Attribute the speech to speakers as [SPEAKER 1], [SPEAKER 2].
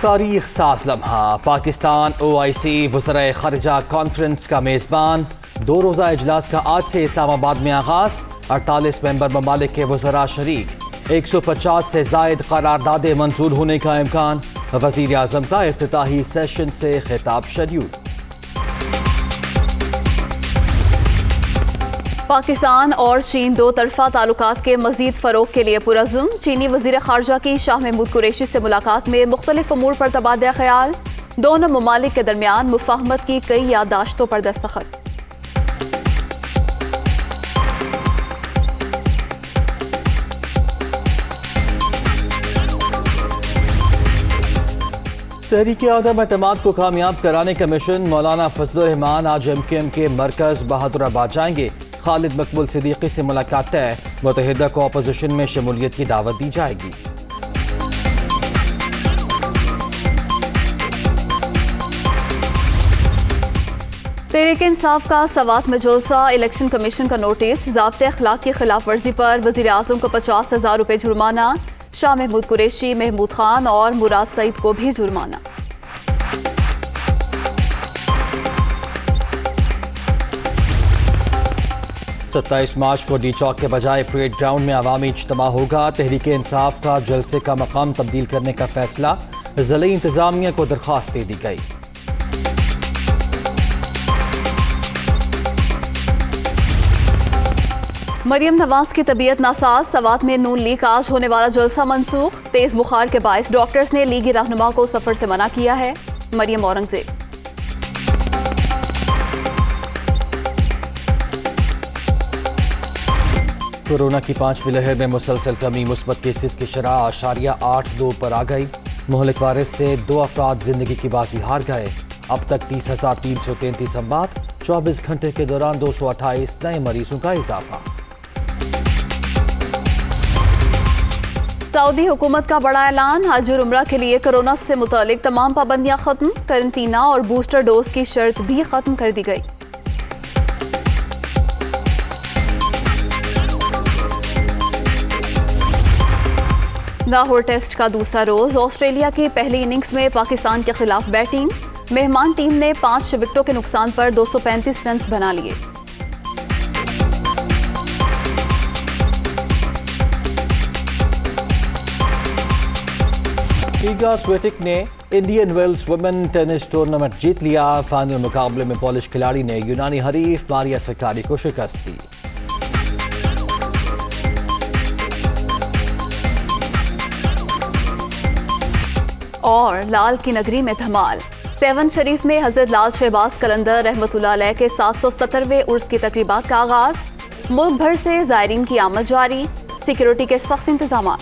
[SPEAKER 1] तारीख साज लम्हा। पाकिस्तान OIC वज़राए ख़ारिजा कॉन्फ्रेंस का मेज़बान। 2 रोज़ा इजलास का आज से इस्लामाबाद में आगाज़। 48 मेंबर ममालिक के वज़रा शरीक। 150 से ज़ायद करारदादे मंजूर होने का इम्कान। वज़ीर आज़म का इफ्तिताही सेशन से खिताब शेड्यूल।
[SPEAKER 2] पाकिस्तान और चीन दो तरफा ताल्लुकात के मजीद फ़रोग के लिए पुरज़्म। चीनी वज़ीर ख़ारजा की शाह महमूद कुरैशी से मुलाकात में मुख्तलिफ अमूर पर तबादला ख्याल। दोनों ममालिक के दरमियान मुफ़ाहमत की कई याददाश्तों पर दस्तखत।
[SPEAKER 1] तहरीक आदम एतमाद को कामयाब कराने का मिशन। मौलाना फजलुर रहमान आज MKM के मरकज़ बहादुराबाद जाएंगे। खालिद मकबूल सिद्दीकी से मुलाकात तय। मुत्तहिदा को अपोजिशन में शमूलियत की दावत दी जाएगी।
[SPEAKER 2] तहरीक इंसाफ का सवात में जुलसा। इलेक्शन कमीशन का नोटिस। ज़ाब्ते अखलाक की खिलाफ वर्जी पर वज़ीर आज़म को 50,000 रुपये जुर्माना। शाह महमूद कुरैशी, महमूद खान और मुराद सईद को भी जुर्माना।
[SPEAKER 1] सत्ताईस मार्च को डी चौक के बजाय परेड ग्राउंड में अवामी इज्तिमा होगा। तहरीक इंसाफ का जलसे का मकाम तब्दील करने का फैसला। ज़िला इंतजामिया को दरख्वास्त दे दी गई।
[SPEAKER 2] मरियम नवाज की तबीयत नासाज। सवात में नून लीग आज होने वाला जलसा मनसूख। तेज बुखार के बायस डॉक्टर्स ने लीगी रहनुमा को सफर से मना किया है। मरियम औरंगजेब।
[SPEAKER 1] कोरोना की 5वीं लहर में मुसलसल कमी। मुस्बत केसेस की शरह 8.82 पर आ गई। मोहलिक वायरस से 2 अफराद जिंदगी की बाजी हार गए। अब तक 30,333 अमवात। 24 घंटे के दौरान 228 नए मरीजों का इजाफा।
[SPEAKER 2] सऊदी हुकूमत का बड़ा ऐलान। हज और उम्रा के लिए कोरोना से मुतालिक तमाम पाबंदियां खत्म। करंटीना और बूस्टर डोज की शर्त भी खत्म कर दी गई। लाहौर टेस्ट का दूसरा रोज। ऑस्ट्रेलिया की पहली इनिंग्स में पाकिस्तान के खिलाफ बैटिंग। मेहमान टीम ने 5 विकेटों के नुकसान पर 235 रन बना लिए।
[SPEAKER 1] ईगा स्वेटिक ने Indian Wells women tennis tournament जीत लिया। फाइनल मुकाबले में पोलिश खिलाड़ी ने यूनानी हरीफ मारिया सक्कारी को शिकस्त दी।
[SPEAKER 2] और लाल की नगरी में धमाल। सेवन शरीफ में हजरत लाल शहबाज कलंदर रहमतुल्लाह अलैह के 770वें उर्स की तकरीबात का आगाज। मुल्क भर से ज़ायरीन की आमद जारी। सिक्योरिटी के सख्त इंतजाम।